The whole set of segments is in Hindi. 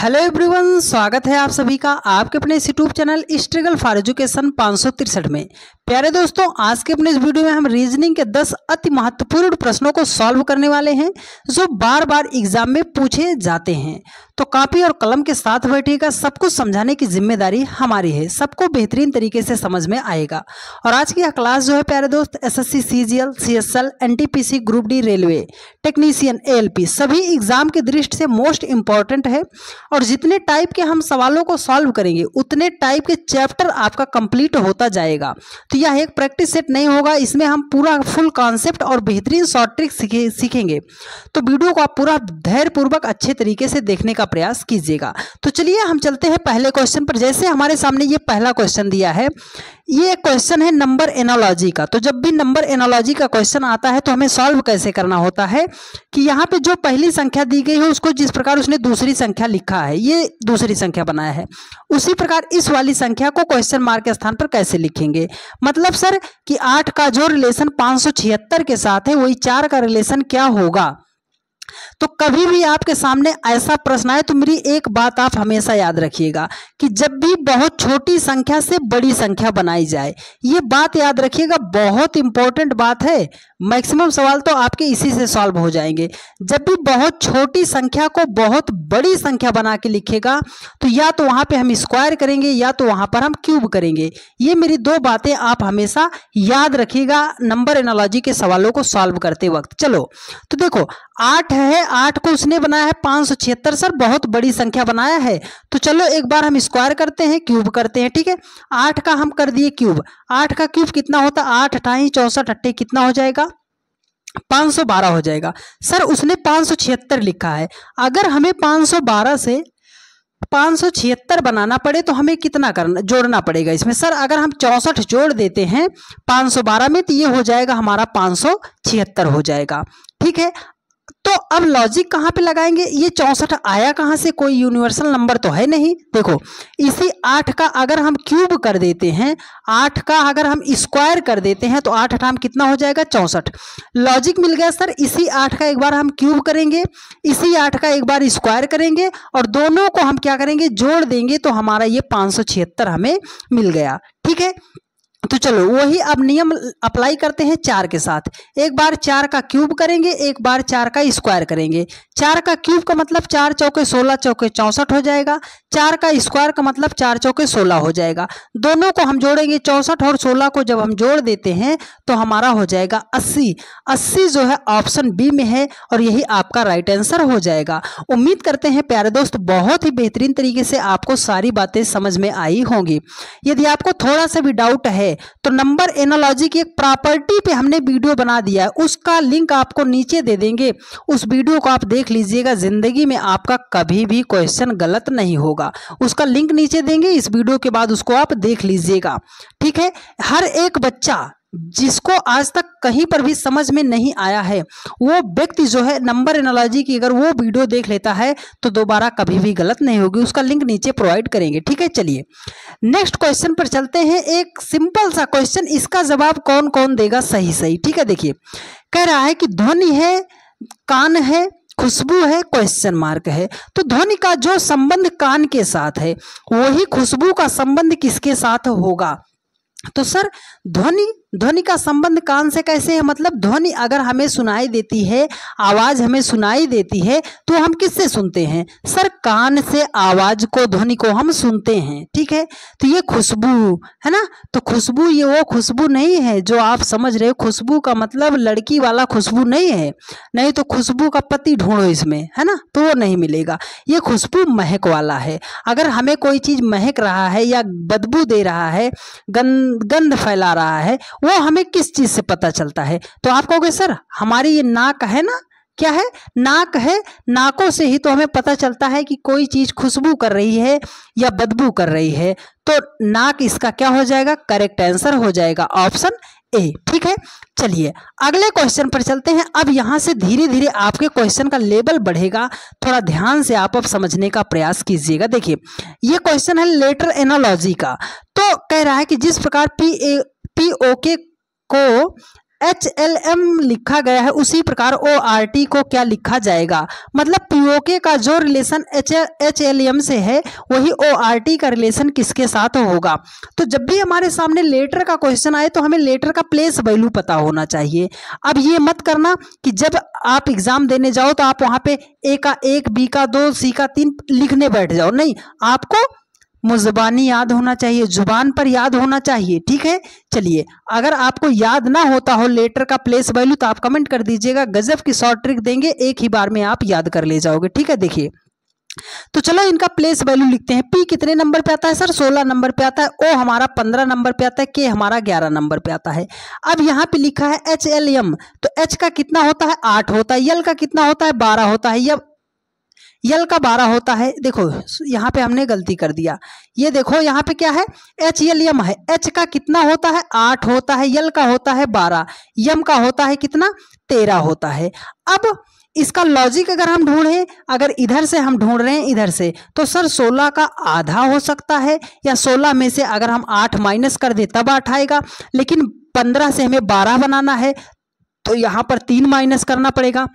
हेलो एवरीवन, स्वागत है आप सभी का आपके अपने इस YouTube channel struggle for education 563 में। प्यारे दोस्तों, आज के अपने इस वीडियो में हम रीजनिंग के 10 अति महत्वपूर्ण प्रश्नों को सॉल्व करने वाले हैं जो बार बार एग्जाम में पूछे जाते हैं। तो कॉपी और कलम के साथ बैठिएगा, सब कुछ समझाने की जिम्मेदारी हमारी है, सबको बेहतरीन तरीके से समझ में आएगा। और आज की यह क्लास जो है प्यारे दोस्त, SSC, CGL, CSL, NTPC, group D, railway technician, ALP सभी एग्जाम की दृष्टि से मोस्ट इंपॉर्टेंट है। और जितने टाइप के हम सवालों को सॉल्व करेंगे उतने टाइप के चैप्टर आपका कंप्लीट होता जाएगा। तो यह एक प्रैक्टिस सेट नहीं होगा, इसमें हम पूरा फुल कॉन्सेप्ट और बेहतरीन शॉर्ट ट्रिक सीखेंगे। तो वीडियो को आप पूरा धैर्यपूर्वक अच्छे तरीके से देखने का प्रयास कीजिएगा। तो चलिए हम चलते हैं पहले क्वेश्चन पर। जैसे हमारे सामने ये पहला क्वेश्चन दिया है, ये क्वेश्चन है नंबर एनालॉजी का। तो जब भी नंबर एनालॉजी का क्वेश्चन आता है तो हमें सॉल्व कैसे करना होता है कि यहाँ पे जो पहली संख्या दी गई है उसको जिस प्रकार उसने दूसरी संख्या लिखा है, ये दूसरी संख्या बनाया है, उसी प्रकार इस वाली संख्या को क्वेश्चन मार्क के स्थान पर कैसे लिखेंगे। मतलब सर कि 8 का जो रिलेशन 576 के साथ है वही 4 का रिलेशन क्या होगा। तो कभी भी आपके सामने ऐसा प्रश्न आए तो मेरी एक बात आप हमेशा याद रखिएगा कि जब भी बहुत छोटी संख्या से बड़ी संख्या बनाई जाए, ये बात याद रखिएगा, बहुत इंपॉर्टेंट बात है। मैक्सिमम सवाल तो आपके इसी से सॉल्व हो जाएंगे। जब भी बहुत छोटी संख्या को बहुत बड़ी संख्या बना के लिखेगा तो या तो वहां पे हम स्क्वायर करेंगे या तो वहां पर हम क्यूब करेंगे। ये मेरी दो बातें आप हमेशा याद रखिएगा नंबर एनालॉजी के सवालों को सॉल्व करते वक्त। चलो तो देखो, 8 है, 8 को उसने बनाया है 576, सर बहुत बड़ी संख्या बनाया है। तो चलो एक बार हम स्क्वायर करते हैं, क्यूब करते हैं, ठीक है। 8 का हम कर दिए क्यूब, 8 का क्यूब कितना होता है, 8 अठाई 64 अट्ठे कितना हो जाएगा, 512 हो जाएगा। सर उसने 576 लिखा है, अगर हमें 512 से 576 बनाना पड़े तो हमें कितना करना जोड़ना पड़ेगा इसमें। सर अगर हम 64 जोड़ देते हैं 512 में तो ये हो जाएगा हमारा 576 हो जाएगा, ठीक है। तो अब लॉजिक कहाँ पे लगाएंगे, ये 64 आया कहाँ से, कोई यूनिवर्सल नंबर तो है नहीं। देखो इसी 8 का अगर हम क्यूब कर देते हैं, 8 का अगर हम स्क्वायर कर देते हैं तो 8 अठाम कितना हो जाएगा 64। लॉजिक मिल गया सर, इसी 8 का एक बार हम क्यूब करेंगे, इसी 8 का एक बार स्क्वायर करेंगे और दोनों को हम क्या करेंगे जोड़ देंगे तो हमारा ये 576 हमें मिल गया, ठीक है। तो चलो वही अब नियम अप्लाई करते हैं 4 के साथ। एक बार 4 का क्यूब करेंगे, एक बार 4 का स्क्वायर करेंगे। 4 का क्यूब का मतलब 4 चौके 16 चौके 64 हो जाएगा, 4 का स्क्वायर का मतलब 4 चौके 16 हो जाएगा। दोनों को हम जोड़ेंगे, 64 और 16 को जब हम जोड़ देते हैं तो हमारा हो जाएगा 80। 80 जो है ऑप्शन बी में है और यही आपका राइट आंसर हो जाएगा। उम्मीद करते हैं प्यारे दोस्त बहुत ही बेहतरीन तरीके से आपको सारी बातें समझ में आई होंगी। यदि आपको थोड़ा सा भी डाउट है तो नंबर एनालॉजी की एक प्रॉपर्टी पे हमने वीडियो बना दिया है, उसका लिंक आपको नीचे दे देंगे, उस वीडियो को आप देख लीजिएगा। जिंदगी में आपका कभी भी क्वेश्चन गलत नहीं होगा, उसका लिंक नीचे देंगे, इस वीडियो के बाद उसको आप देख लीजिएगा, ठीक है। हर एक बच्चा जिसको आज तक कहीं पर भी समझ में नहीं आया है वो व्यक्ति जो है नंबर एनालॉजी की अगर वो वीडियो देख लेता है तो दोबारा कभी भी गलत नहीं होगी, उसका लिंक नीचे प्रोवाइड करेंगे, ठीक है। चलिए नेक्स्ट क्वेश्चन पर चलते हैं। एक सिंपल सा क्वेश्चन, इसका जवाब कौन कौन देगा सही सही, ठीक है। देखिए कह रहा है कि ध्वनि है, कान है, खुशबू है, क्वेश्चन मार्क है। तो ध्वनि का जो संबंध कान के साथ है वही खुशबू का संबंध किसके साथ होगा। तो सर ध्वनि का संबंध कान से कैसे है, मतलब ध्वनि अगर हमें सुनाई देती है, आवाज हमें सुनाई देती है तो हम किससे सुनते हैं, सर कान से आवाज को, ध्वनि को हम सुनते हैं, ठीक है। तो ये खुशबू है ना, तो खुशबू ये वो खुशबू नहीं है जो आप समझ रहे हो। खुशबू का मतलब लड़की वाला खुशबू नहीं है, नहीं तो खुशबू का पति ढूंढो इसमें, है ना, तो वो नहीं मिलेगा। ये खुशबू महक वाला है। अगर हमें कोई चीज महक रहा है या बदबू दे रहा है, गंध फैला रहा है, वो हमें किस चीज से पता चलता है। तो आप कहोगे सर हमारी ये नाक है ना, क्या है, नाक है, नाकों से ही तो हमें पता चलता है कि कोई चीज खुशबू कर रही है या बदबू कर रही है। तो नाक इसका क्या हो जाएगा, करेक्ट आंसर हो जाएगा ऑप्शन ए, ठीक है। चलिए अगले क्वेश्चन पर चलते हैं। अब यहां से धीरे धीरे आपके क्वेश्चन का लेवल बढ़ेगा, थोड़ा ध्यान से आप अब समझने का प्रयास कीजिएगा। देखिए ये क्वेश्चन है लेटर एनालॉजी का। तो कह रहा है कि जिस प्रकार पी ओ के को HLM लिखा गया है उसी प्रकार ORT को क्या लिखा जाएगा। मतलब POK का जो रिलेशन HLM से है वही ORT का रिलेशन किसके साथ होगा। तो जब भी हमारे सामने लेटर का क्वेश्चन आए तो हमें लेटर का प्लेस वैल्यू पता होना चाहिए। अब ये मत करना कि जब आप एग्जाम देने जाओ तो आप वहाँ पे A का 1, B का 2, C का 3 लिखने बैठ जाओ। नहीं, आपको मुज़बानी याद होना चाहिए, जुबान पर याद होना चाहिए। ठीक है, चलिए अगर आपको याद ना होता हो लेटर का प्लेस वैल्यू तो आप कमेंट कर दीजिएगा, गजब की शॉर्ट ट्रिक देंगे, एक ही बार में आप याद कर ले जाओगे। ठीक है, देखिए तो चलो इनका प्लेस वैल्यू लिखते हैं। P कितने नंबर पे आता है सर? 16 नंबर पे आता है। O हमारा 15 नंबर पे आता है। K हमारा 11 नंबर पे आता है। अब यहाँ पे लिखा है HLM, तो H का कितना होता है? 8 होता है। L का कितना होता है? 12 होता है। यल का 12 होता है। देखो यहाँ पे हमने गलती कर दिया, ये देखो यहाँ पे क्या है? HLM है। H का कितना होता है? 8 होता है। यल का होता है 12, यम का होता है कितना? 13 होता है। अब इसका लॉजिक अगर हम ढूंढें, अगर इधर से हम ढूंढ रहे हैं इधर से, तो सर 16 का आधा हो सकता है, या 16 में से अगर हम 8 माइनस कर दे तब 8 आएगा। लेकिन 15 से हमें 12 बनाना है तो यहाँ पर 3 माइनस करना पड़ेगा।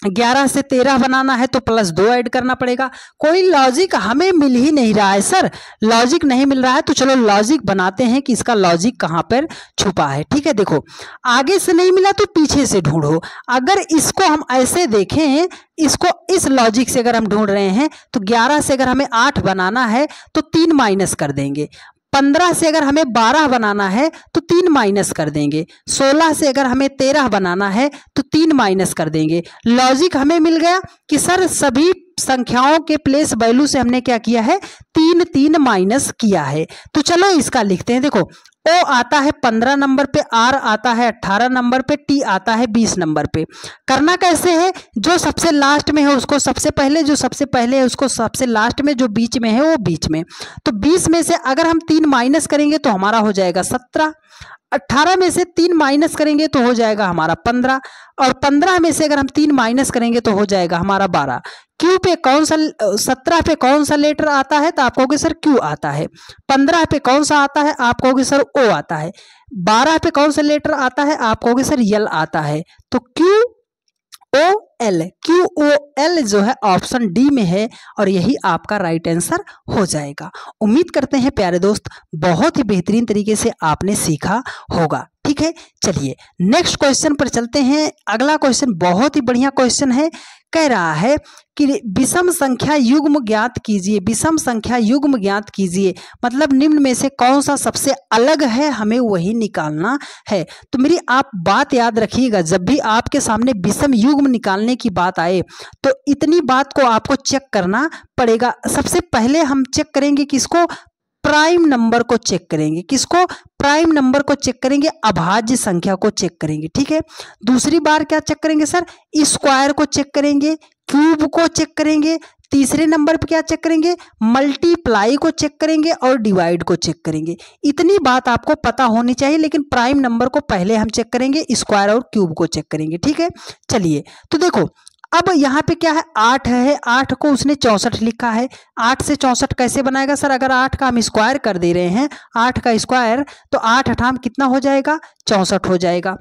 11 से 13 बनाना है तो +2 ऐड करना पड़ेगा। कोई लॉजिक हमें मिल ही नहीं रहा है सर, लॉजिक नहीं मिल रहा है। तो चलो लॉजिक बनाते हैं कि इसका लॉजिक कहाँ पर छुपा है। ठीक है, देखो आगे से नहीं मिला तो पीछे से ढूंढो। अगर इसको हम ऐसे देखें, इसको इस लॉजिक से अगर हम ढूंढ रहे हैं तो 11 से अगर हमें 8 बनाना है तो 3 माइनस कर देंगे। 15 से अगर हमें 12 बनाना है तो 3 माइनस कर देंगे। 16 से अगर हमें 13 बनाना है तो 3 माइनस कर देंगे। लॉजिक हमें मिल गया कि सर सभी संख्याओं के प्लेस वैल्यू से हमने क्या किया है? 3 माइनस किया है। तो चलो इसका लिखते हैं। देखो O आता है 15 नंबर पे, R आता है 18 नंबर पे, T आता है 20 नंबर पे। करना कैसे है? जो सबसे लास्ट में है उसको सबसे पहले, जो सबसे पहले है उसको सबसे लास्ट में, जो बीच में है वो बीच में। तो 20 में से अगर हम 3 माइनस करेंगे तो हमारा हो जाएगा 17। 18 में से 3 माइनस करेंगे तो हो जाएगा हमारा 15, और 15 में से अगर हम 3 माइनस करेंगे तो हो जाएगा हमारा 12। क्यू पे कौन सा, 17 पे कौन सा लेटर आता है? तो आप कहोगे सर क्यू आता है। 15 पे कौन सा आता है? आप कहोगे सर ओ आता है। 12 पे कौन सा लेटर आता है? आप कहोगे सर यल आता है। तो QOL जो है ऑप्शन डी में है और यही आपका राइट आंसर हो जाएगा। उम्मीद करते हैं प्यारे दोस्त बहुत ही बेहतरीन तरीके से आपने सीखा होगा। ठीक है, चलिए नेक्स्ट क्वेश्चन पर चलते हैं। अगला क्वेश्चन बहुत ही बढ़िया क्वेश्चन है। कह रहा है कि विषम संख्या युग्म ज्ञात कीजिए। विषम संख्या युग्म ज्ञात कीजिए मतलब निम्न में से कौन सा सबसे अलग है, हमें वही निकालना है। तो मेरी आप बात याद रखिएगा, जब भी आपके सामने विषम युग्म निकालने की बात आए तो इतनी बात को आपको चेक करना पड़ेगा। सबसे पहले हम चेक करेंगे किसको? प्राइम नंबर को चेक करेंगे। किसको? प्राइम नंबर को चेक करेंगे, अभाज्य संख्या को चेक करेंगे। ठीक है, दूसरी बार क्या चेक करेंगे सर? स्क्वायर को चेक करेंगे, क्यूब को चेक करेंगे, तीसरे नंबर पे क्या चेक करेंगे? मल्टीप्लाई को चेक करेंगे और डिवाइड को चेक करेंगे। इतनी बात आपको पता होनी चाहिए, लेकिन प्राइम नंबर को पहले हम चेक करेंगे, स्क्वायर और क्यूब को चेक करेंगे। ठीक है, चलिए तो देखो अब यहाँ पे क्या है? 8 है, 8 को उसने 64 लिखा है। 8 से 64 कैसे बनाएगा सर? अगर 8 का हम स्क्वायर कर दे रहे हैं, 8 का स्क्वायर, तो 8 8 कितना हो जाएगा? 64 हो जाएगा।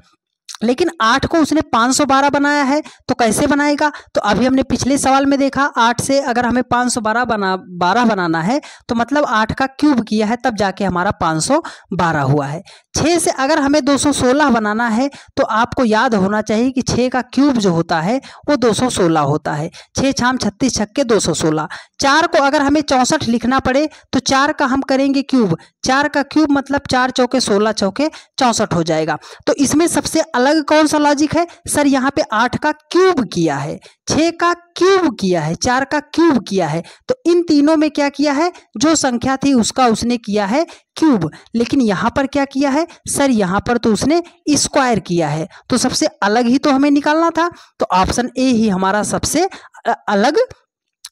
लेकिन 8 को उसने 512 बनाया है, तो कैसे बनाएगा? तो अभी हमने पिछले सवाल में देखा 8 से अगर हमें 512 बनाना है तो मतलब 8 का क्यूब किया है, तब जाके हमारा 512 हुआ है। 6 से अगर हमें 216 बनाना है तो आपको याद होना चाहिए कि 6 का क्यूब जो होता है वो 216 होता है। 6 छाम 36 छक्के 216। 4 को अगर हमें 64 लिखना पड़े तो 4 का हम करेंगे क्यूब। 4 का क्यूब मतलब 4 चौके 16 चौके 64 हो जाएगा। तो इसमें सबसे अलग कौन सा लॉजिक है सर? यहाँ पे 8 का क्यूब किया है, 6 का क्यूब किया है, 4 का क्यूब किया है। तो इन तीनों में क्या किया है? जो संख्या थी उसका उसने किया है क्यूब। लेकिन यहाँ पर क्या किया है सर? यहाँ पर तो उसने स्क्वायर किया है। तो सबसे अलग ही तो हमें निकालना था, तो ऑप्शन ए ही हमारा सबसे अलग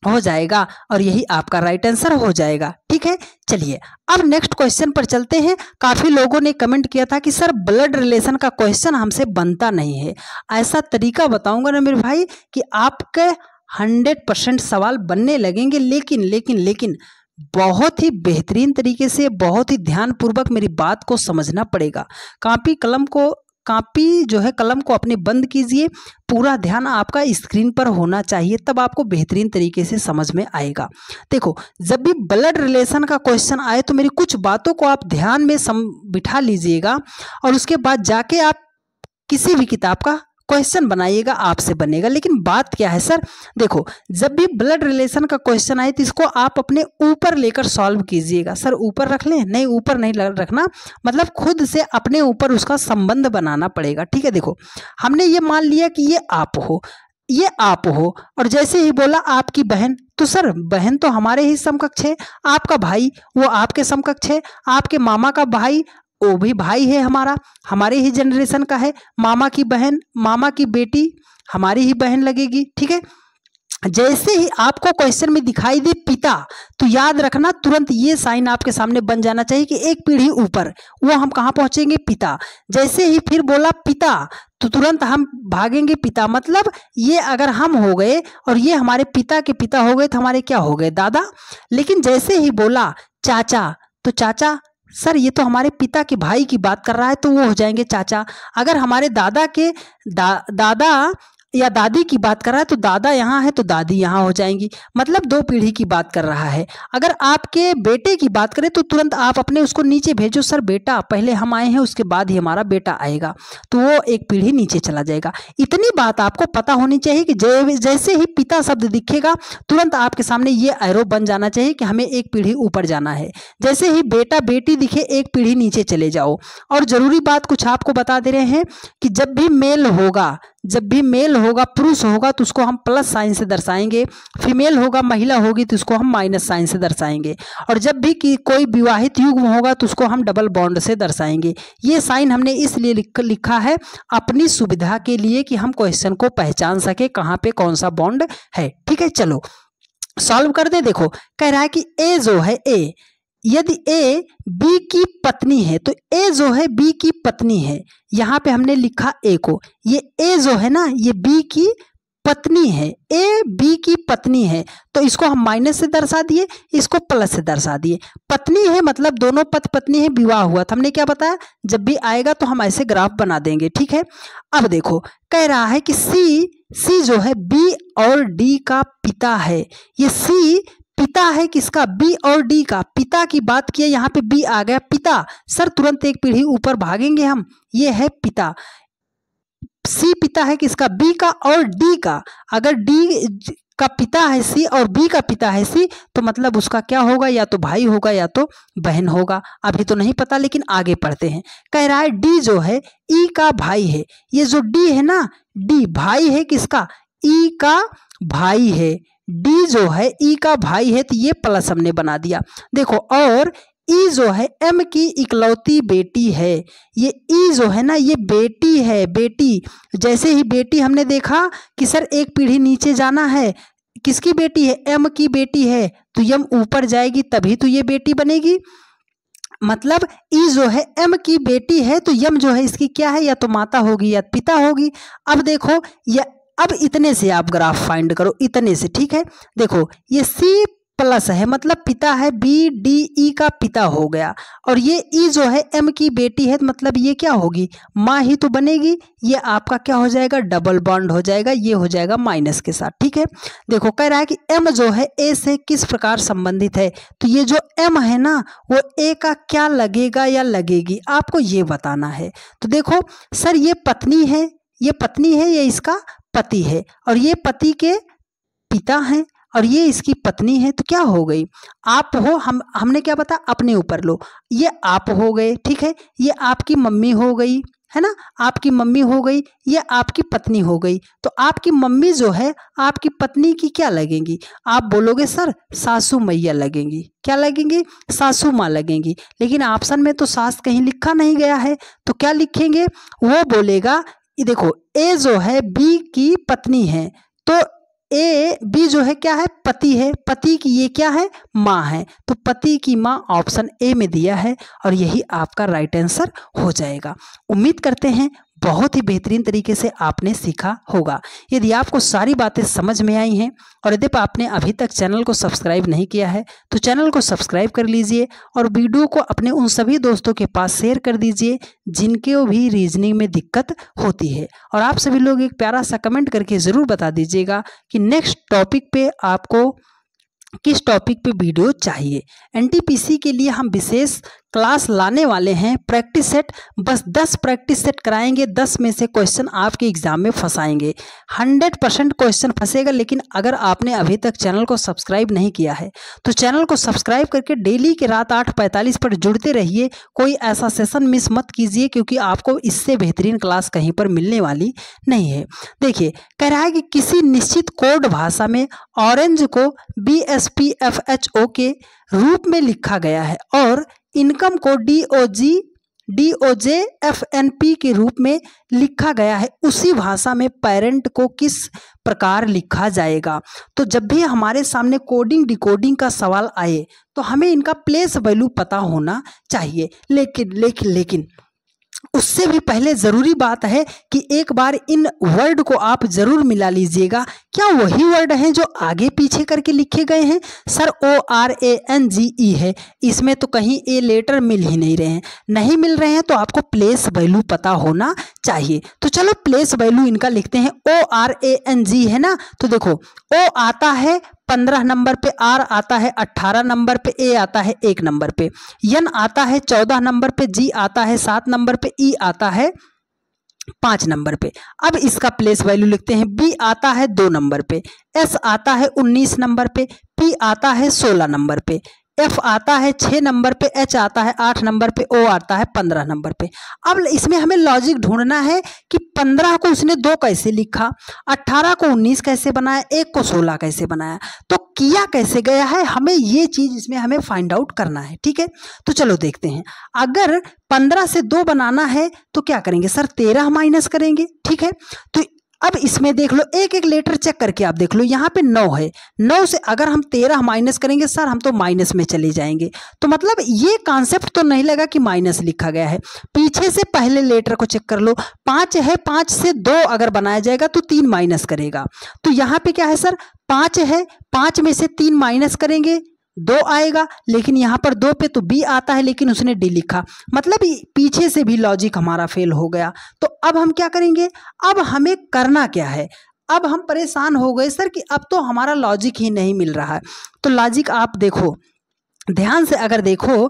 हो जाएगा और यही आपका राइट आंसर हो जाएगा। ठीक है, चलिए अब नेक्स्ट क्वेश्चन पर चलते हैं। काफी लोगों ने कमेंट किया था कि सर ब्लड रिलेशन का क्वेश्चन हमसे बनता नहीं है। ऐसा तरीका बताऊंगा ना मेरे भाई कि आपके 100% सवाल बनने लगेंगे। लेकिन बहुत ही बेहतरीन तरीके से, बहुत ही ध्यानपूर्वक मेरी बात को समझना पड़ेगा। कॉपी कलम को कॉपी जो है कलम को अपने बंद कीजिए, पूरा ध्यान आपका स्क्रीन पर होना चाहिए, तब आपको बेहतरीन तरीके से समझ में आएगा। देखो, जब भी ब्लड रिलेशन का क्वेश्चन आए तो मेरी कुछ बातों को आप ध्यान में बिठा लीजिएगा और उसके बाद जाके आप किसी भी किताब का क्वेश्चन बनाइएगा, आपसे बनेगा। लेकिन बात क्या है सर, देखो जब भी ब्लड रिलेशन का क्वेश्चन आए तो इसको आप अपने ऊपर लेकर सॉल्व कीजिएगा। सर ऊपर रख लें? नहीं, ऊपर नहीं रखना, मतलब खुद से अपने ऊपर उसका संबंध बनाना पड़ेगा। ठीक है, देखो हमने ये मान लिया कि ये आप हो, ये आप हो, और जैसे ही बोला आपकी बहन, तो सर बहन तो हमारे ही समकक्ष है, आपका भाई वो आपके समकक्ष है, आपके मामा का भाई वो भी भाई है हमारा, हमारे ही जनरेशन का है, मामा की बहन, मामा की बेटी हमारी ही बहन लगेगी। ठीक है, जैसे ही आपको क्वेश्चन में दिखाई दे पिता, तो याद रखना तुरंत ये साइन आपके सामने बन जाना चाहिए कि एक पीढ़ी ऊपर, वो हम कहाँ पहुंचेंगे? पिता। जैसे ही फिर बोला पिता, तो तुरंत हम भागेंगे पिता, मतलब ये अगर हम हो गए और ये हमारे पिता के पिता हो गए तो हमारे क्या हो गए? दादा। लेकिन जैसे ही बोला चाचा, तो चाचा, सर ये तो हमारे पिता के भाई की बात कर रहा है, तो वो हो जाएंगे चाचा। अगर हमारे दादा के दादा या दादी की बात कर रहा है तो दादा यहाँ है तो दादी यहाँ हो जाएंगी, मतलब दो पीढ़ी की बात कर रहा है। अगर आपके बेटे की बात करें तो तुरंत आप अपने उसको नीचे भेजो, सर बेटा पहले हम आए हैं उसके बाद ही हमारा बेटा आएगा, तो वो एक पीढ़ी नीचे चला जाएगा। इतनी बात आपको पता होनी चाहिए कि जैसे ही पिता शब्द दिखेगा तुरंत आपके सामने ये एरो बन जाना चाहिए कि हमें एक पीढ़ी ऊपर जाना है। जैसे ही बेटा बेटी दिखे एक पीढ़ी नीचे चले जाओ। और जरूरी बात कुछ आपको बता दे रहे हैं कि जब भी मेल होगा, जब भी मेल होगा, पुरुष होगा तो उसको हम प्लस साइन से दर्शाएंगे, फीमेल होगा, महिला होगी तो उसको हम माइनस साइन से दर्शाएंगे, और जब भी कोई विवाहित युग्म होगा तो उसको हम डबल बॉन्ड से दर्शाएंगे। ये साइन हमने इसलिए लिखा है अपनी सुविधा के लिए कि हम क्वेश्चन को पहचान सके कहाँ पे कौन सा बॉन्ड है। ठीक है, चलो सॉल्व कर दे। देखो कह रहा है कि ए जो है ए, यदि ए बी की पत्नी है तो ए जो है बी की पत्नी है, यहाँ पे हमने लिखा ए को, ये ए जो है ना ये बी की पत्नी है, ए बी की पत्नी है, तो इसको हम माइनस से दर्शा दिए, इसको प्लस से दर्शा दिए। पत्नी है मतलब दोनों पति पत्नी है, विवाह हुआ था, हमने क्या बताया, जब भी आएगा तो हम ऐसे ग्राफ बना देंगे। ठीक है, अब देखो कह रहा है कि सी जो है बी और डी का पिता है, ये सी पिता है किसका? बी और डी का। पिता की बात किया, यहाँ पे बी आ गया पिता, सर तुरंत एक पीढ़ी ऊपर भागेंगे हम, ये है पिता। सी पिता है किसका? बी का और डी का। अगर डी का पिता है सी और बी का पिता है सी, तो मतलब उसका क्या होगा? या तो भाई होगा या तो बहन होगा। अभी तो नहीं पता, लेकिन आगे पढ़ते हैं। कह रहा है डी जो है ई का भाई है, ये जो डी है ना, डी भाई है किसका? ई का भाई है। डी जो है ई का भाई है, तो ये प्लस हमने बना दिया। देखो, और ई जो है एम की इकलौती बेटी है, ये ई जो है ना ये बेटी है, बेटी। जैसे ही बेटी हमने देखा कि सर एक पीढ़ी नीचे जाना है, किसकी बेटी है? एम की बेटी है, तो यम ऊपर जाएगी तभी तो ये बेटी बनेगी। मतलब ई जो है एम की बेटी है, तो यम जो है इसकी क्या है? या तो माता होगी या पिता होगी। अब देखो अब इतने से आप ग्राफ फाइंड करो, इतने से। ठीक है, देखो ये सी प्लस है मतलब पिता है, बी डी ई का पिता हो गया, और ये ई जो है एम की बेटी है, मतलब ये क्या होगी? माँ ही तो बनेगी। ये आपका क्या हो जाएगा? डबल बॉन्ड हो जाएगा, ये हो जाएगा माइनस के साथ। ठीक है, देखो कह रहा है कि एम जो है ए से किस प्रकार संबंधित है, तो ये जो एम है ना वो ए का क्या लगेगा या लगेगी, आपको ये बताना है। तो देखो सर ये पत्नी है, ये पत्नी है, ये इसका पति है, और ये पति के पिता हैं, और ये इसकी पत्नी है, तो क्या हो गई? आप हो, हमने क्या बता, अपने ऊपर लो, ये आप हो गए। ठीक है, ये आपकी मम्मी हो गई, है ना, आपकी मम्मी हो गई, ये आपकी पत्नी हो गई। तो आपकी मम्मी जो है आपकी पत्नी की क्या लगेंगी? आप बोलोगे सर सासू मैया लगेंगी। क्या लगेंगी? सासू माँ लगेंगी। लेकिन ऑप्शन में तो सास कहीं लिखा नहीं गया है, तो क्या लिखेंगे? वो बोलेगा देखो ए जो है बी की पत्नी है, तो ए बी जो है क्या है? पति है, पति की ये क्या है? माँ है, तो पति की माँ ऑप्शन ए में दिया है, और यही आपका राइट आंसर हो जाएगा। उम्मीद करते हैं बहुत ही बेहतरीन तरीके से आपने सीखा होगा। यदि आपको सारी बातें समझ में आई हैं और यदि आपने अभी तक चैनल को सब्सक्राइब नहीं किया है तो चैनल को सब्सक्राइब कर लीजिए और वीडियो को अपने उन सभी दोस्तों के पास शेयर कर दीजिए जिनके भी रीजनिंग में दिक्कत होती है। और आप सभी लोग एक प्यारा सा कमेंट करके ज़रूर बता दीजिएगा कि नेक्स्ट टॉपिक पे आपको किस टॉपिक पे वीडियो चाहिए। एनटीपीसी के लिए हम विशेष क्लास लाने वाले हैं। प्रैक्टिस सेट बस 10 प्रैक्टिस सेट कराएंगे, 10 में से क्वेश्चन आपके एग्जाम में फंसाएंगे। 100% क्वेश्चन फंसेगा। लेकिन अगर आपने अभी तक चैनल को सब्सक्राइब नहीं किया है तो चैनल को सब्सक्राइब करके डेली के रात 8:45 पर जुड़ते रहिए। कोई ऐसा सेशन मिस मत कीजिए क्योंकि आपको इससे बेहतरीन क्लास कहीं पर मिलने वाली नहीं है। देखिए, कह रहा है कि किसी निश्चित कोड भाषा में ऑरेंज को BSPFHO के रूप में लिखा गया है और इनकम को DOJFNP के रूप में लिखा गया है। उसी भाषा में पेरेंट को किस प्रकार लिखा जाएगा। तो जब भी हमारे सामने कोडिंग डिकोडिंग का सवाल आए तो हमें इनका प्लेस वैल्यू पता होना चाहिए। लेकिन उससे भी पहले ज़रूरी बात है कि एक बार इन वर्ड को आप ज़रूर मिला लीजिएगा। क्या वही वर्ड हैं जो आगे पीछे करके लिखे गए हैं? सर ORANGE है, इसमें तो कहीं ए लेटर मिल ही नहीं रहे हैं। नहीं मिल रहे हैं तो आपको प्लेस वैल्यू पता होना चाहिए। तो चलो प्लेस वैल्यू इनका लिखते हैं। ORANG है ना, तो देखो O आता है 15 नंबर पे, R आता है 18 नंबर पे, A आता है 1 नंबर पे, N आता है 14 नंबर पे, G आता है 7 नंबर पे, E आता है 5 नंबर पे। अब इसका प्लेस वैल्यू लिखते हैं। B आता है 2 नंबर पे, S आता है 19 नंबर पे, P आता है 16 नंबर पे, F आता है 6 नंबर पे, H आता है 8 नंबर पे, O आता है 15 नंबर पे। अब इसमें हमें लॉजिक ढूंढना है कि 15 को उसने 2 कैसे लिखा, 18 को 19 कैसे बनाया, 1 को 16 कैसे बनाया, तो किया कैसे गया है, हमें ये चीज इसमें हमें फाइंड आउट करना है। ठीक है, तो चलो देखते हैं। अगर 15 से 2 बनाना है तो क्या करेंगे सर, 13 माइनस करेंगे। ठीक है, तो अब इसमें देख लो, एक एक लेटर चेक करके आप देख लो। यहाँ पे 9 है, 9 से अगर हम 13 माइनस करेंगे सर हम तो माइनस में चले जाएंगे। तो मतलब ये कॉन्सेप्ट तो नहीं लगा कि माइनस लिखा गया है। पीछे से पहले लेटर को चेक कर लो। 5 है, 5 से 2 अगर बनाया जाएगा तो 3 माइनस करेगा। तो यहाँ पे क्या है सर, 5 है, 5 में से 3 माइनस करेंगे 2 आएगा। लेकिन यहाँ पर 2 पे तो B आता है लेकिन उसने D लिखा, मतलब पीछे से भी लॉजिक हमारा फेल हो गया। तो अब हम क्या करेंगे, अब हमें करना क्या है। अब हम परेशान हो गए सर कि अब तो हमारा लॉजिक ही नहीं मिल रहा है। तो लॉजिक आप देखो ध्यान से, अगर देखो,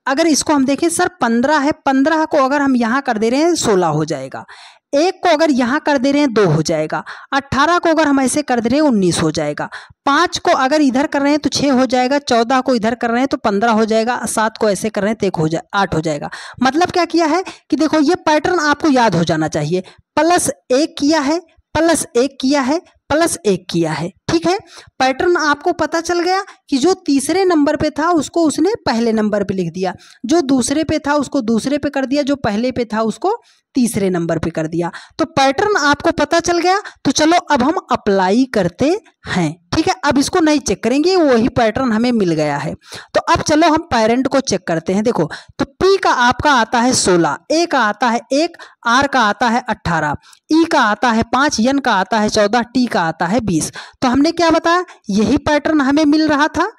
अगर इसको हम देखें सर 15 है, 15 को अगर हम यहाँ कर दे रहे हैं 16 हो जाएगा, 1 को अगर यहाँ कर दे रहे हैं 2 हो जाएगा, 18 को अगर हम ऐसे कर दे रहे हैं 19 हो जाएगा, 5 को अगर इधर कर रहे हैं तो 6 हो जाएगा, 14 को इधर कर रहे हैं तो 15 हो जाएगा, 7 को ऐसे कर रहे हैं तो 8 हो जाएगा। मतलब क्या किया है कि देखो ये पैटर्न आपको याद हो जाना चाहिए। +1 किया है, +1 किया है, +1 किया है। ठीक है, पैटर्न आपको पता चल गया कि जो तीसरे नंबर पे था उसको उसने पहले नंबर पे लिख दिया, जो दूसरे पे था उसको दूसरे पे कर दिया, जो पहले पे था उसको तीसरे नंबर पे कर दिया। तो पैटर्न आपको पता चल गया। तो चलो अब हम अप्लाई करते हैं। ठीक है, अब इसको नहीं चेक करेंगे, वही पैटर्न हमें मिल गया है। तो अब चलो हम पेरेंट को चेक करते हैं। देखो, तो P का आपका आता है 16, A का आता है 1, R का आता है 18, E का आता है 5, N का आता है 14, T का आता है 20। तो हमने क्या बताया, यही पैटर्न हमें मिल रहा था,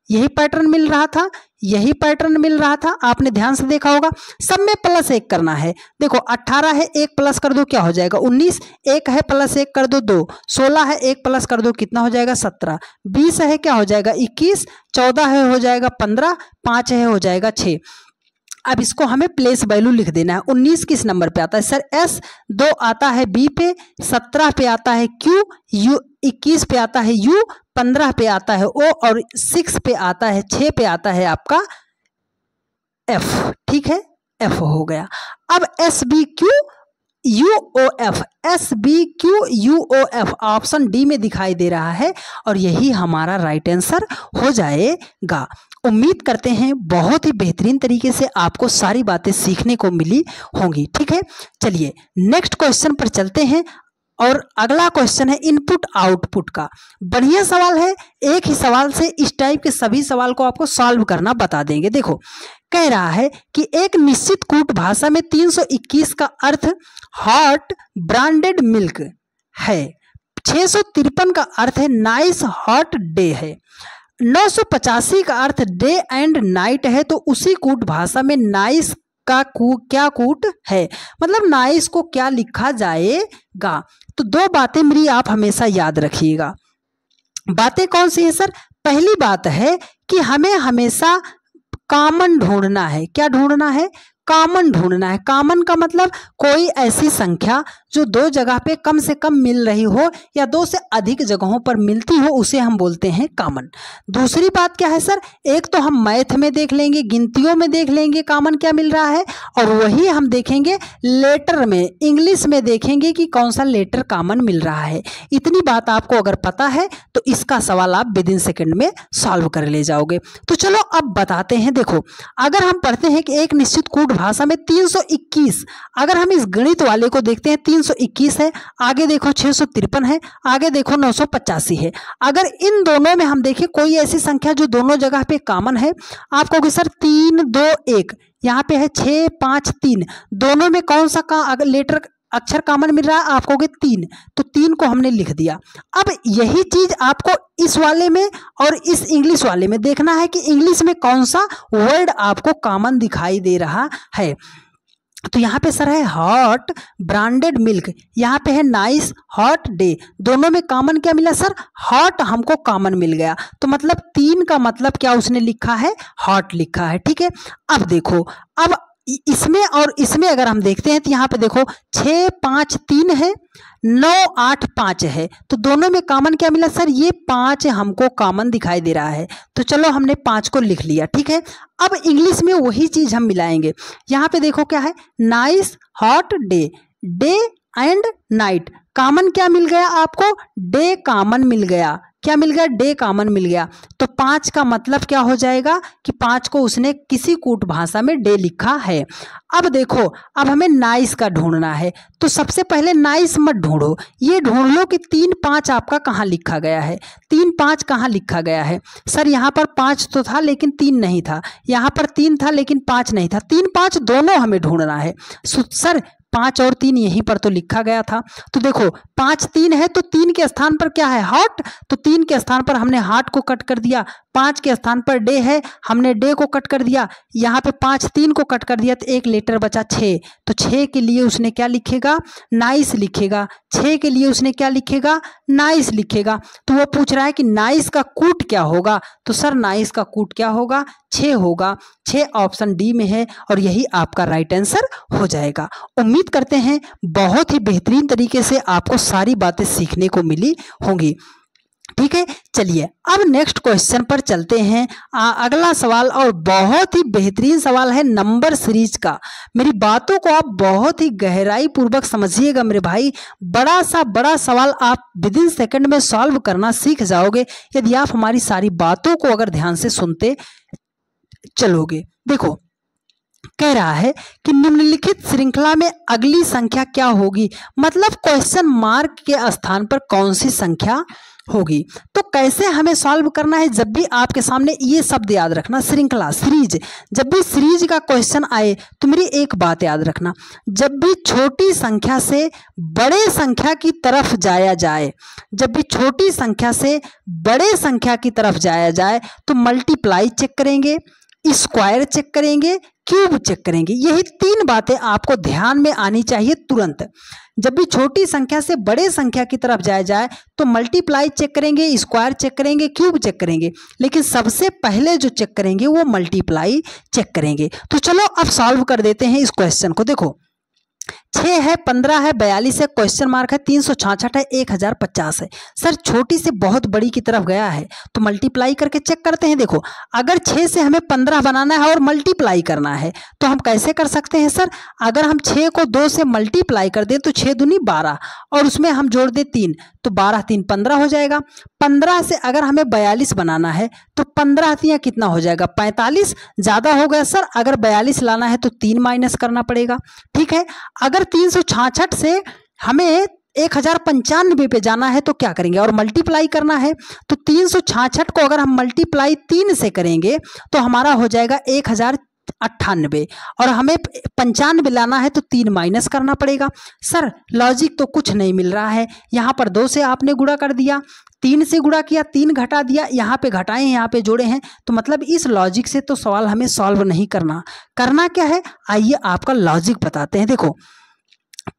यही पैटर्न मिल रहा था, यही पैटर्न मिल रहा था। आपने ध्यान से देखा होगा। सब में +1 करना है। देखो 18 है, 1 प्लस कर दो क्या हो जाएगा 19, 1 है +1 कर दो 2, 16 है 1 प्लस कर दो कितना हो जाएगा 17, 20 है क्या हो जाएगा 21, 14 है हो जाएगा 15, 5 है हो जाएगा 6। अब इसको हमें प्लेस वैल्यू लिख देना है। 19 किस नंबर पे आता है सर, S, 2 आता है B पे, 17 पे आता है Q, 21 पे आता है U, 15 पे आता है O और 6 पे आता है, 6 पे आता है आपका F। ठीक है, F हो गया। अब SBQUOF, SBQUOF ऑप्शन डी में दिखाई दे रहा है और यही हमारा राइट आंसर हो जाएगा। उम्मीद करते हैं बहुत ही बेहतरीन तरीके से आपको सारी बातें सीखने को मिली होंगी। ठीक है, चलिए नेक्स्ट क्वेश्चन पर चलते हैं। और अगला क्वेश्चन है इनपुट आउटपुट का। बढ़िया सवाल है, एक ही सवाल से इस टाइप के सभी सवाल को आपको सॉल्व करना बता देंगे। देखो कह रहा है कि एक निश्चित कूट भाषा में 321 का अर्थ हॉट ब्रांडेड मिल्क है, 653 का अर्थ है नाइस हॉट डे है, 985 का अर्थ डे एंड नाइट है। तो उसी कूट भाषा में नाइस का क्या कूट है, मतलब नाइस को क्या लिखा जाएगा। तो दो बातें मेरी आप हमेशा याद रखिएगा। बातें कौन सी है सर? पहली बात है कि हमें हमेशा कॉमन ढूंढना है। क्या ढूंढना है? कॉमन ढूंढना है। कॉमन का मतलब कोई ऐसी संख्या जो दो जगह पे कम से कम मिल रही हो या दो से अधिक जगहों पर मिलती हो, उसे हम बोलते हैं कॉमन। दूसरी बात क्या है सर? एक तो हम मैथ में देख लेंगे, गिनतियों में देख लेंगे कॉमन क्या मिल रहा है, और वही हम देखेंगे लेटर में, इंग्लिश में देखेंगे कि कौन सा लेटर कॉमन मिल रहा है। इतनी बात आपको अगर पता है तो इसका सवाल आप विद इन सेकेंड में सॉल्व कर ले जाओगे। तो चलो अब बताते हैं। देखो अगर हम पढ़ते हैं कि एक निश्चित कूट भाषा में 321, अगर हम इस गणित वाले को देखते हैं 321 है, आगे देखो 653 है, आगे देखो 985 है। अगर इन दोनों में हम देखें कोई ऐसी संख्या जो दोनों जगह पे कॉमन है, आप कहोगे सर 3 2 1, यहाँ पे है 6 5 3, दोनों में कौन सा अगर लेटर अक्षर कॉमन मिल रहा है, आप कहोगे 3, तो 3 को हमने लिख दिया। अब यही चीज आपको इस वाले में और इस इंग्लिश वाले में देखना है कि इंग्लिश में कौन सा वर्ड आपको कॉमन दिखाई दे रहा है। तो यहाँ पे सर है हॉट ब्रांडेड मिल्क, यहाँ पे है नाइस हॉट डे, दोनों में कॉमन क्या मिला सर? हॉट हमको कॉमन मिल गया। तो मतलब 3 का मतलब क्या उसने लिखा है? हॉट लिखा है। ठीक है, अब देखो, अब इसमें और इसमें अगर हम देखते हैं तो यहाँ पे देखो 6 5 3 है, 9 8 5 है, तो दोनों में कॉमन क्या मिला सर? ये 5 हमको कॉमन दिखाई दे रहा है। तो चलो हमने 5 को लिख लिया। ठीक है, अब इंग्लिश में वही चीज हम मिलाएंगे। यहाँ पे देखो क्या है? Nice hot day, day and night, common क्या मिल गया आपको? डे कॉमन मिल गया। क्या मिल गया? डे कॉमन मिल गया। तो 5 का मतलब क्या हो जाएगा कि 5 को उसने किसी कूट भाषा में डे लिखा है। अब देखो, अब हमें नाइस का ढूंढना है। तो सबसे पहले नाइस मत ढूंढो, ये ढूंढ लो कि 3 5 आपका कहाँ लिखा गया है। 3 5 कहाँ लिखा गया है? सर यहाँ पर 5 तो था लेकिन 3 नहीं था, यहाँ पर 3 था लेकिन 5 नहीं था, 3 5 दोनों हमें ढूंढना है। सर 5 और 3 यहीं पर तो लिखा गया था। तो देखो 5 3 है, तो 3 के स्थान पर क्या है? हॉट, तो 3 के स्थान पर हमने हॉट को कट कर दिया। 5 के स्थान पर डे है, हमने डे को कट कर दिया। यहाँ पे 5 3 को कट कर दिया तो एक लेटर बचा 6, तो 6 के लिए उसने क्या लिखेगा? नाइस लिखेगा। 6 के लिए उसने क्या लिखेगा? नाइस लिखेगा। तो वो पूछ रहा है कि नाइस का कूट क्या होगा? तो सर नाइस का कूट क्या होगा? 6 होगा। 6 ऑप्शन डी में है और यही आपका राइट आंसर हो जाएगा। उम्मीद करते हैं बहुत ही बेहतरीन तरीके से आपको सारी बातें सीखने को मिली होंगी। ठीक है, चलिए अब नेक्स्ट क्वेश्चन पर चलते हैं। अगला सवाल और बहुत ही बेहतरीन सवाल है नंबर सीरीज का। मेरी बातों को आप बहुत ही गहराई पूर्वक समझिएगा मेरे भाई। बड़ा सवाल आप विद इन सेकंड में सॉल्व करना सीख जाओगे यदि आप हमारी सारी बातों को अगर ध्यान से सुनते चलोगे। देखो कह रहा है कि निम्नलिखित श्रृंखला में अगली संख्या क्या होगी, मतलब क्वेश्चन मार्क के स्थान पर कौन सी संख्या होगी। तो कैसे हमें सॉल्व करना है? जब भी आपके सामने ये शब्द याद रखना, श्रृंखला, सीरीज, जब भी सीरीज का क्वेश्चन आए तो मेरी एक बात याद रखना, जब भी छोटी संख्या से बड़े संख्या की तरफ जाया जाए, जब भी छोटी संख्या से बड़े संख्या की तरफ जाया जाए तो मल्टीप्लाई चेक करेंगे, स्क्वायर चेक करेंगे, क्यूब चेक करेंगे। यही 3 बातें आपको ध्यान में आनी चाहिए तुरंत। जब भी छोटी संख्या से बड़े संख्या की तरफ जाया जाए तो मल्टीप्लाई चेक करेंगे, स्क्वायर चेक करेंगे, क्यूब चेक करेंगे, लेकिन सबसे पहले जो चेक करेंगे वो मल्टीप्लाई चेक करेंगे। तो चलो अब सॉल्व कर देते हैं इस क्वेश्चन को। देखो 6 है, 15 है, 42 है, क्वेश्चन मार्क है, 366 है, 1050 है। सर छोटी से बहुत बड़ी की तरफ गया है तो मल्टीप्लाई करके चेक करते हैं। देखो अगर 6 से हमें 15 बनाना है और मल्टीप्लाई करना है तो हम कैसे कर सकते हैं सर? अगर हम 6 को 2 से मल्टीप्लाई कर दें तो 6 दूनी 12 और उसमें हम जोड़ दें 3 तो 12 3 15 हो जाएगा। 15 से अगर हमें 42 बनाना है तो 15 तियां कितना हो जाएगा? 45 ज़्यादा हो गया सर। अगर 42 लाना है तो 3 माइनस करना पड़ेगा। ठीक है, अगर 366 से हमें 1095 पे जाना है तो क्या करेंगे, और मल्टीप्लाई करना है तो 366 को अगर हम मल्टीप्लाई 3 से करेंगे तो हमारा हो जाएगा 1098, और हमें 95 लाना है तो 3 माइनस करना पड़ेगा। सर लॉजिक तो कुछ नहीं मिल रहा है, यहाँ पर 2 से आपने गुणा कर दिया, 3 से गुणा किया, 3 घटा दिया, यहाँ पे घटाए यहाँ पे जोड़े हैं, तो मतलब इस लॉजिक से तो सवाल हमें सॉल्व नहीं करना क्या है, आइए आपका लॉजिक बताते हैं। देखो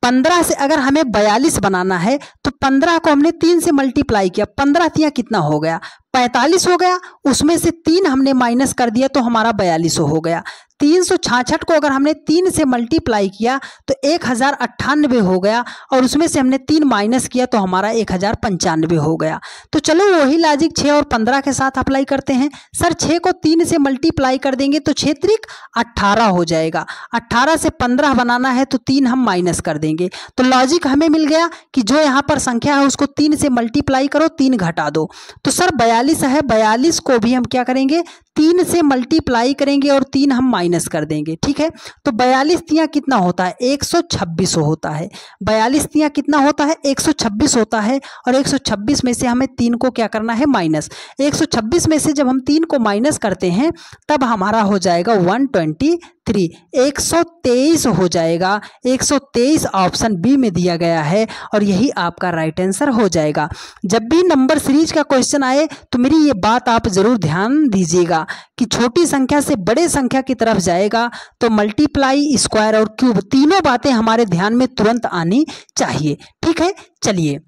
15 से अगर हमें 42 बनाना है तो 15 को हमने 3 से मल्टीप्लाई किया, 15 तिया कितना हो गया, 45 हो गया, उसमें से 3 हमने माइनस कर दिया तो हमारा 42 हो गया। 366 को अगर हमने 3 से मल्टीप्लाई किया तो 1098 हो गया, और उसमें से हमने 3 माइनस किया तो हमारा 1095 हो गया। तो चलो वही लॉजिक 6 और 15 के साथ अप्लाई करते हैं। सर 6 को 3 से मल्टीप्लाई कर देंगे तो 6 त्रिक 18 हो जाएगा, 18 से 15 बनाना है तो 3 हम माइनस कर देंगे। तो लॉजिक हमें मिल गया कि जो यहाँ पर संख्या है उसको 3 से मल्टीप्लाई करो, 3 घटा दो। तो सर 42 है, 42 को भी हम क्या करेंगे, 3 से मल्टीप्लाई करेंगे और 3 हम माइनस कर देंगे। ठीक है, तो 42 तिया कितना होता है, 126 होता है। 42 तिया कितना होता है, 126 होता है, और 126 में से हमें 3 को क्या करना है, माइनस। 126 में से जब हम 3 को माइनस करते हैं तब हमारा हो जाएगा 123, 123 हो जाएगा। 123 ऑप्शन बी में दिया गया है और यही आपका राइट आंसर हो जाएगा। जब भी नंबर सीरीज का क्वेश्चन आए तो मेरी ये बात आप जरूर ध्यान दीजिएगा कि छोटी संख्या से बड़े संख्या की तरफ जाएगा तो मल्टीप्लाई, स्क्वायर और क्यूब तीनों बातें हमारे ध्यान में तुरंत आनी चाहिए। ठीक है, चलिए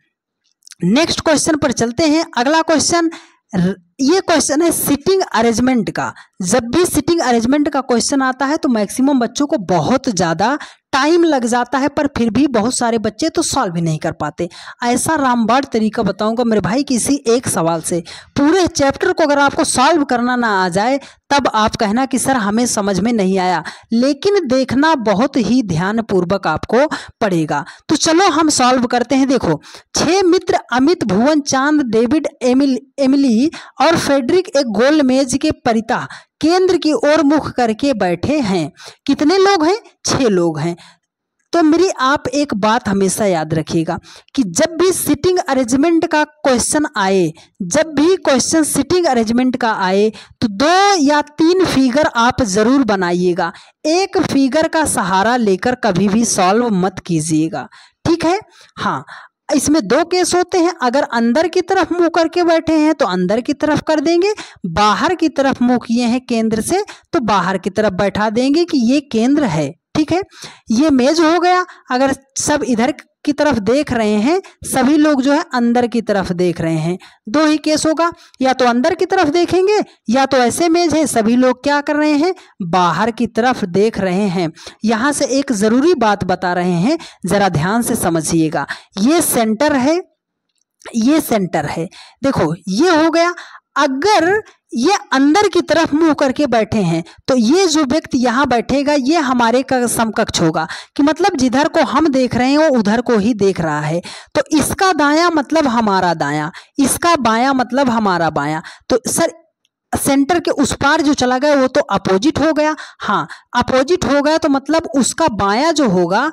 नेक्स्ट क्वेश्चन पर चलते हैं। अगला क्वेश्चन, ये क्वेश्चन है सिटिंग अरेंजमेंट का। जब भी सिटिंग अरेंजमेंट का क्वेश्चन आता है तो मैक्सिमम बच्चों को बहुत ज़्यादा टाइम लग जाता है, पर फिर भी बहुत सारे बच्चे तो सॉल्व भी नहीं कर पाते। ऐसा रामबाण तरीका बताऊंगा मेरे भाई, किसी एक सवाल से पूरे चैप्टर को अगर आपको सॉल्व करना ना आ जाए तब आप कहना कि सर हमें समझ में नहीं आया, लेकिन देखना बहुत ही ध्यानपूर्वक आपको पड़ेगा। तो चलो हम सॉल्व करते हैं। देखो 6 मित्र अमित, भुवन, चांद, डेविड, एमिली और फेडरिक एक गोल मेज के परितः केंद्र की ओर मुख करके बैठे हैं। कितने लोग हैं, 6 लोग हैं। तो मेरी आप एक बात हमेशा याद रखिएगा कि जब भी सिटिंग अरेंजमेंट का क्वेश्चन आए, जब भी क्वेश्चन सिटिंग अरेंजमेंट का आए तो 2 या 3 फिगर आप जरूर बनाइएगा। एक फिगर का सहारा लेकर कभी भी सॉल्व मत कीजिएगा। ठीक है, हाँ इसमें 2 केस होते हैं। अगर अंदर की तरफ मुंह करके बैठे हैं तो अंदर की तरफ कर देंगे, बाहर की तरफ मुंह किए हैं केंद्र से तो बाहर की तरफ बैठा देंगे कि ये केंद्र है। ठीक है, ये मेज हो गया। अगर सब इधर की तरफ देख रहे हैं, सभी लोग जो है अंदर की तरफ देख रहे हैं, 2 ही केस होगा, या तो अंदर की तरफ देखेंगे या तो ऐसे मेज है सभी लोग क्या कर रहे हैं, बाहर की तरफ देख रहे हैं। यहां से एक जरूरी बात बता रहे हैं, जरा ध्यान से समझिएगा। ये सेंटर है, ये सेंटर है। देखो ये हो गया। अगर ये अंदर की तरफ मुंह करके बैठे हैं तो ये जो व्यक्ति यहाँ बैठेगा ये हमारे का समकक्ष होगा, कि मतलब जिधर को हम देख रहे हैं वो उधर को ही देख रहा है। तो इसका दायां मतलब हमारा दायां, इसका बायां मतलब हमारा बायां। तो सर सेंटर के उस पार जो चला गया वो तो अपोजिट हो गया। हाँ अपोजिट हो गया तो मतलब उसका बायां जो होगा,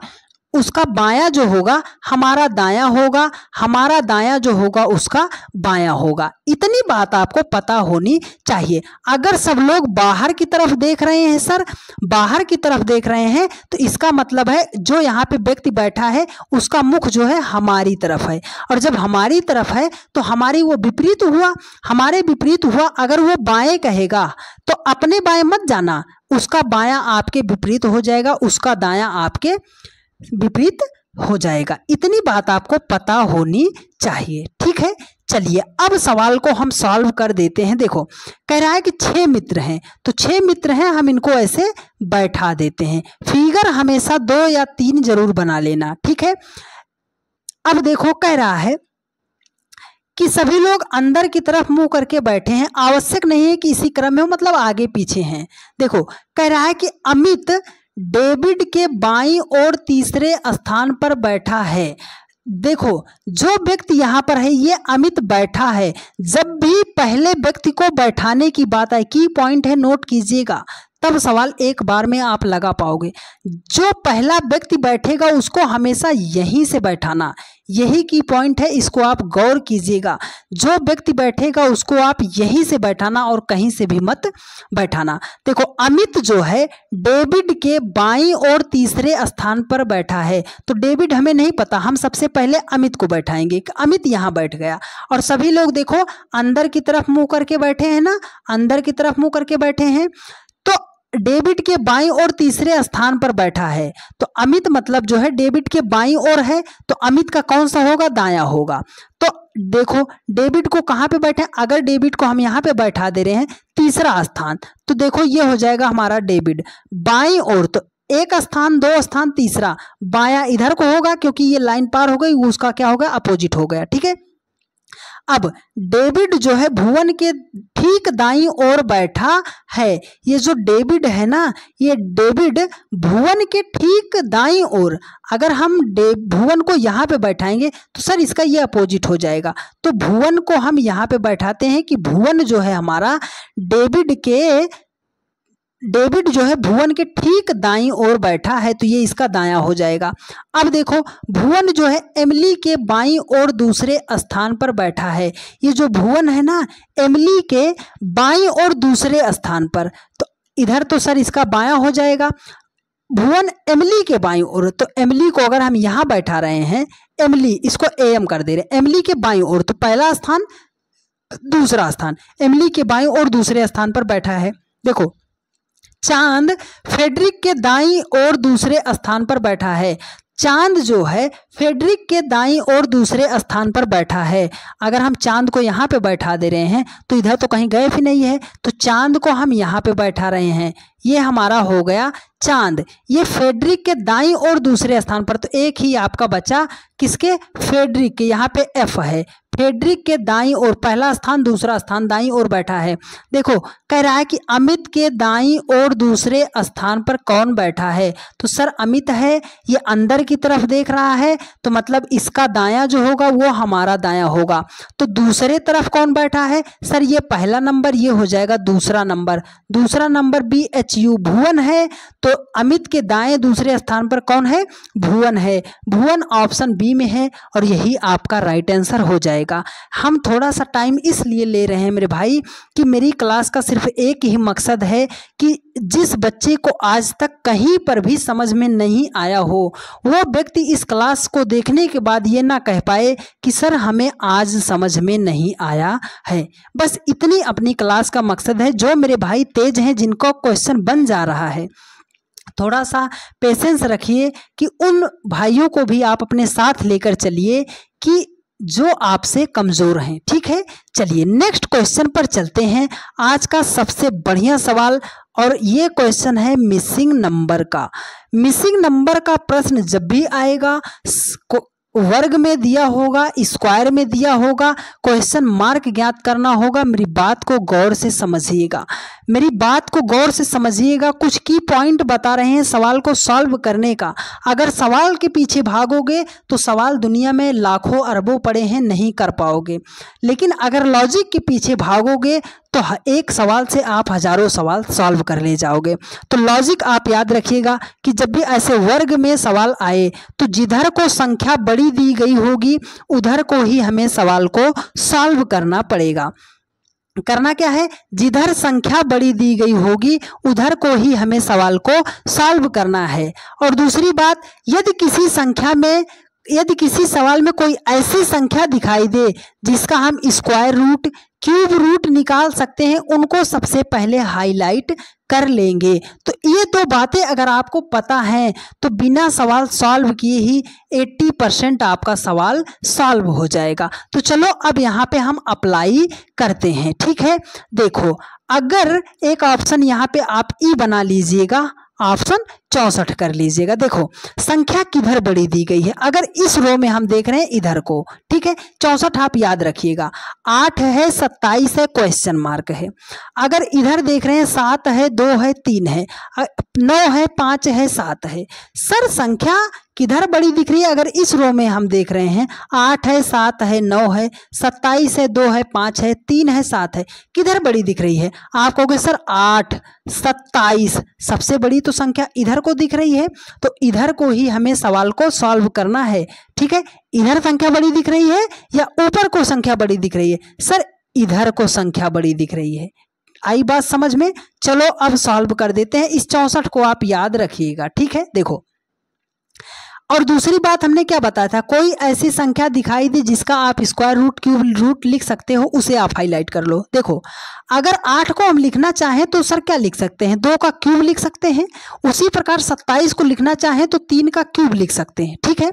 उसका बायां जो होगा हमारा दायां होगा, हमारा दायां जो होगा उसका बायां होगा। इतनी बात आपको पता होनी चाहिए। अगर सब लोग बाहर की तरफ देख रहे हैं, सर बाहर की तरफ देख रहे हैं, तो इसका मतलब है जो यहाँ पे व्यक्ति बैठा है उसका मुख जो है हमारी तरफ है, और जब हमारी तरफ है तो हमारी वो विपरीत हुआ, हमारे विपरीत हुआ। अगर वो बाएं कहेगा तो अपने बाएं मत जाना, उसका बायां आपके विपरीत हो जाएगा, उसका दायां आपके विपरीत हो जाएगा। इतनी बात आपको पता होनी चाहिए। ठीक है, चलिए अब सवाल को हम सॉल्व कर देते हैं। देखो कह रहा है कि 6 मित्र हैं, तो 6 मित्र हैं, हम इनको ऐसे बैठा देते हैं। फिगर हमेशा 2 या 3 जरूर बना लेना। ठीक है, अब देखो कह रहा है कि सभी लोग अंदर की तरफ मुंह करके बैठे हैं। आवश्यक नहीं है कि इसी क्रम में हो, मतलब आगे पीछे हैं। देखो कह रहा है कि अमित डेविड के बाईं ओर तीसरे स्थान पर बैठा है। देखो जो व्यक्ति यहाँ पर है ये अमित बैठा है। जब भी पहले व्यक्ति को बैठाने की बात आए, की पॉइंट है नोट कीजिएगा, तब सवाल एक बार में आप लगा पाओगे। जो पहला व्यक्ति बैठेगा उसको हमेशा यहीं से बैठाना, यही की पॉइंट है, इसको आप गौर कीजिएगा। जो व्यक्ति बैठेगा उसको आप यहीं से बैठाना और कहीं से भी मत बैठाना। देखो अमित जो है डेविड के बाईं ओर तीसरे स्थान पर बैठा है, तो डेविड हमें नहीं पता, हम सबसे पहले अमित को बैठाएंगे। अमित यहाँ बैठ गया और सभी लोग देखो अंदर की तरफ मुंह करके बैठे हैं ना, अंदर की तरफ मुंह करके बैठे हैं, तो डेविड के बाईं ओर तीसरे स्थान पर बैठा है, तो अमित मतलब जो है डेविड के बाईं ओर है, तो अमित का कौन सा होगा, दायां होगा। तो देखो डेविड को कहाँ पे बैठे, अगर डेविड को हम यहाँ पे बैठा दे रहे हैं तीसरा स्थान, तो देखो ये हो जाएगा हमारा डेविड बाईं ओर, तो एक स्थान, दो स्थान, तीसरा बायां इधर को होगा क्योंकि ये लाइन पार हो गई, उसका क्या होगा, अपोजिट हो गया। ठीक है, अब डेविड जो है भुवन के ठीक दाईं ओर बैठा है। ये जो डेविड है ना, ये डेविड भुवन के ठीक दाईं ओर, अगर हम भुवन को यहाँ पे बैठाएंगे तो सर इसका ये अपोजिट हो जाएगा, तो भुवन को हम यहाँ पे बैठाते हैं कि भुवन जो है हमारा डेविड जो है भुवन के ठीक दाईं ओर बैठा है, तो ये इसका दायां हो जाएगा। अब देखो भुवन जो है एमिली के बाईं ओर दूसरे स्थान पर बैठा है। ये जो भुवन है ना एमिली के बाईं ओर दूसरे स्थान पर, तो इधर तो सर इसका बायां हो जाएगा। भुवन एमिली के बाईं ओर, तो एमिली को अगर हम यहाँ बैठा रहे हैं, एमिली इसको एम कर दे रहे हैं, एमिली के बाईं ओर, तो पहला स्थान दूसरा स्थान, एमिली के बाईं ओर दूसरे स्थान पर बैठा है। देखो चांद फ्रेडरिक के दाईं ओर दूसरे स्थान पर बैठा है। चांद जो है फ्रेडरिक के दाईं ओर दूसरे स्थान पर बैठा है। अगर हम चांद को यहाँ पे बैठा दे रहे हैं तो इधर तो कहीं गए भी नहीं है, तो चांद को हम यहाँ पे बैठा रहे हैं, ये हमारा हो गया चांद। ये फ्रेडरिक के दाईं ओर दूसरे स्थान पर, तो एक ही आपका बचा किसके, फ्रेडरिक के, यहाँ पे एफ है, फ्रेडरिक के दाईं ओर पहला स्थान दूसरा स्थान दाईं ओर बैठा है। देखो कह रहा है कि अमित के दाईं ओर दूसरे स्थान पर कौन बैठा है, तो सर अमित है, ये अंदर की तरफ देख रहा है, तो मतलब इसका दायां जो होगा वो हमारा दायां होगा। तो दूसरे तरफ कौन बैठा है, सर ये पहला नंबर, ये हो जाएगा दूसरा नंबर, दूसरा नंबर BHU भुवन है, तो अमित के दाएं दूसरे स्थान पर कौन है, भुवन है। भुवन ऑप्शन बी में है और यही आपका राइट आंसर हो जाएगा। हम थोड़ा सा टाइम इसलिए ले रहे हैं मेरे भाई कि मेरी क्लास का सिर्फ एक ही मकसद है कि जिस बच्चे को आज तक कहीं पर भी समझ में नहीं आया हो, वो व्यक्ति इस क्लास को देखने के बाद ये ना कह पाए कि सर हमें आज समझ में नहीं आया है। बस इतनी अपनी क्लास का मकसद है। जो मेरे भाई तेज हैं, जिनको क्वेश्चन बन जा रहा है, थोड़ा सा पेशेंस रखिए कि उन भाइयों को भी आप अपने साथ लेकर चलिए कि जो आपसे कमज़ोर हैं। ठीक है, चलिए नेक्स्ट क्वेश्चन पर चलते हैं। आज का सबसे बढ़िया सवाल, और ये क्वेश्चन है मिसिंग नंबर का। मिसिंग नंबर का प्रश्न जब भी आएगा, वर्ग में दिया होगा, स्क्वायर में दिया होगा, क्वेश्चन मार्क ज्ञात करना होगा। मेरी बात को गौर से समझिएगा, मेरी बात को गौर से समझिएगा। कुछ की पॉइंट बता रहे हैं सवाल को सॉल्व करने का। अगर सवाल के पीछे भागोगे तो सवाल दुनिया में लाखों अरबों पड़े हैं, नहीं कर पाओगे। लेकिन अगर लॉजिक के पीछे भागोगे तो एक सवाल से आप हजारों सवाल सॉल्व कर ले जाओगे। तो लॉजिक आप याद रखिएगा कि जब भी ऐसे वर्ग में सवाल आए तो जिधर को संख्या बड़ी दी गई होगी उधर को ही हमें सवाल को सॉल्व करना पड़ेगा। करना क्या है, जिधर संख्या बड़ी दी गई होगी उधर को ही हमें सवाल को सॉल्व करना है। और दूसरी बात, यदि किसी सवाल में कोई ऐसी संख्या दिखाई दे जिसका हम स्क्वायर रूट, क्यूब रूट निकाल सकते हैं, उनको सबसे पहले हाईलाइट कर लेंगे। तो ये दो बातें अगर आपको पता हैं तो बिना सवाल सॉल्व किए ही 80% आपका सवाल सॉल्व हो जाएगा। तो चलो अब यहाँ पे हम अप्लाई करते हैं। ठीक है, देखो अगर एक ऑप्शन यहाँ पे आप ई बना लीजिएगा, ऑप्शन 64 कर लीजिएगा। देखो संख्या किधर बड़ी दी गई है, अगर इस रो में हम देख रहे हैं इधर को, ठीक है, 64 आप याद रखिएगा। 8 है, 27 है, क्वेश्चन मार्क है। अगर इधर देख रहे हैं 7 है, 2 है, 3 है, 9 है, 5 है, 7 है। सर संख्या किधर बड़ी दिख रही है, अगर इस रो में हम देख रहे हैं 8 है, 7 है, 9 है, 27 है, 2 है, 5 है, 3 है, 7 है, किधर बड़ी दिख रही है? आप कहोगे सर 8, 27 सबसे बड़ी तो संख्या इधर को दिख रही है, तो इधर को ही हमें सवाल को सॉल्व करना है। ठीक है, इधर संख्या बड़ी दिख रही है या ऊपर को संख्या बड़ी दिख रही है? सर इधर को संख्या बड़ी दिख रही है। आई बात समझ में? चलो अब सॉल्व कर देते हैं। इस 64 को आप याद रखिएगा। ठीक है, देखो और दूसरी बात हमने क्या बताया था, कोई ऐसी संख्या दिखाई दे जिसका आप स्क्वायर रूट, क्यूब रूट लिख सकते हो, उसे आप हाईलाइट कर लो। देखो अगर 8 को हम लिखना चाहें तो सर क्या लिख सकते हैं, 2 का क्यूब लिख सकते हैं। उसी प्रकार 27 को लिखना चाहें तो 3 का क्यूब लिख सकते हैं। ठीक है,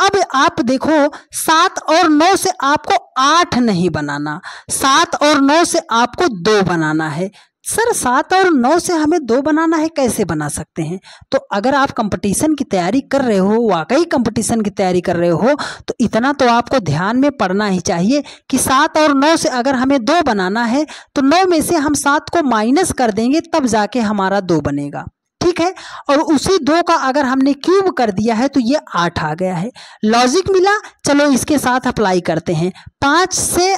अब आप देखो 7 और 9 से आपको 8 नहीं बनाना, 7 और 9 से आपको 2 बनाना है। सर 7 और 9 से हमें 2 बनाना है, कैसे बना सकते हैं? तो अगर आप कंपटीशन की तैयारी कर रहे हो, वाकई कंपटीशन की तैयारी कर रहे हो, तो इतना तो आपको ध्यान में पड़ना ही चाहिए कि 7 और 9 से अगर हमें 2 बनाना है तो 9 में से हम 7 को माइनस कर देंगे, तब जाके हमारा 2 बनेगा। ठीक है, और उसी 2 का अगर हमने क्यूब कर दिया है तो ये 8 आ गया है। लॉजिक मिला? चलो इसके साथ अप्लाई करते हैं। 5 से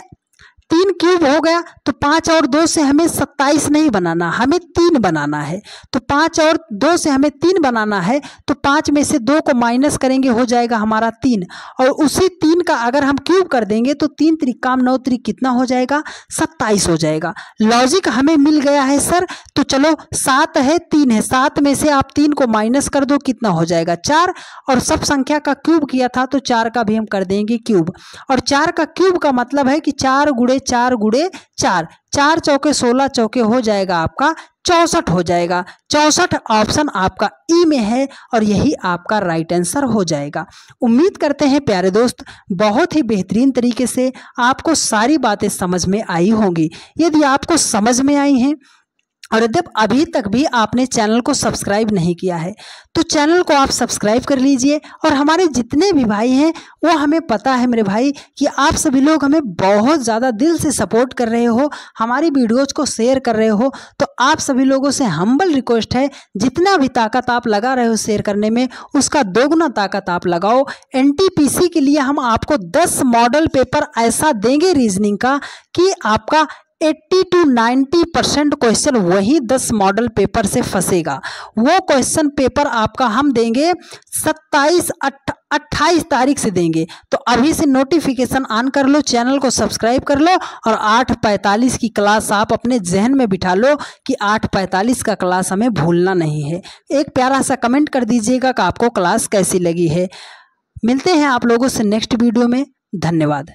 3 क्यूब हो गया, तो 5 और 2 से हमें 27 नहीं बनाना, हमें 3 बनाना है। तो 5 और 2 से हमें 3 बनाना है, तो 5 में से 2 को माइनस करेंगे, हो जाएगा हमारा 3, और उसी 3 का अगर हम क्यूब कर देंगे तो 3 त्रिक काम 9 त्रिक कितना हो जाएगा, 27 हो जाएगा। लॉजिक हमें मिल गया है सर। तो चलो 7 है, 3 है, 7 में से आप 3 को माइनस कर दो, कितना हो जाएगा 4, और सब संख्या का क्यूब किया था तो 4 का भी हम कर देंगे क्यूब। और 4 का क्यूब का मतलब है कि 4 गुणे 4 गुणे 4, 4 चौके 16 चौके हो जाएगा आपका 64 हो जाएगा। 64 ऑप्शन आपका ई में है और यही आपका राइट आंसर हो जाएगा। उम्मीद करते हैं प्यारे दोस्त बहुत ही बेहतरीन तरीके से आपको सारी बातें समझ में आई होंगी। यदि आपको समझ में आई हैं और यदि अभी तक भी आपने चैनल को सब्सक्राइब नहीं किया है तो चैनल को आप सब्सक्राइब कर लीजिए। और हमारे जितने भी भाई हैं वो हमें पता है मेरे भाई कि आप सभी लोग हमें बहुत ज़्यादा दिल से सपोर्ट कर रहे हो, हमारी वीडियोज़ को शेयर कर रहे हो। तो आप सभी लोगों से हम्बल रिक्वेस्ट है, जितना भी ताकत आप लगा रहे हो शेयर करने में, उसका दोगुना ताकत आप लगाओ। NTPC के लिए हम आपको 10 मॉडल पेपर ऐसा देंगे रीजनिंग का कि आपका 80 to 90% क्वेश्चन वही 10 मॉडल पेपर से फंसेगा। वो क्वेश्चन पेपर आपका हम देंगे 28 तारीख से देंगे। तो अभी से नोटिफिकेशन ऑन कर लो, चैनल को सब्सक्राइब कर लो और 8:45 की क्लास आप अपने जहन में बिठा लो कि 8:45 का क्लास हमें भूलना नहीं है। एक प्यारा सा कमेंट कर दीजिएगा कि आपको क्लास कैसी लगी है। मिलते हैं आप लोगों से नेक्स्ट वीडियो में। धन्यवाद।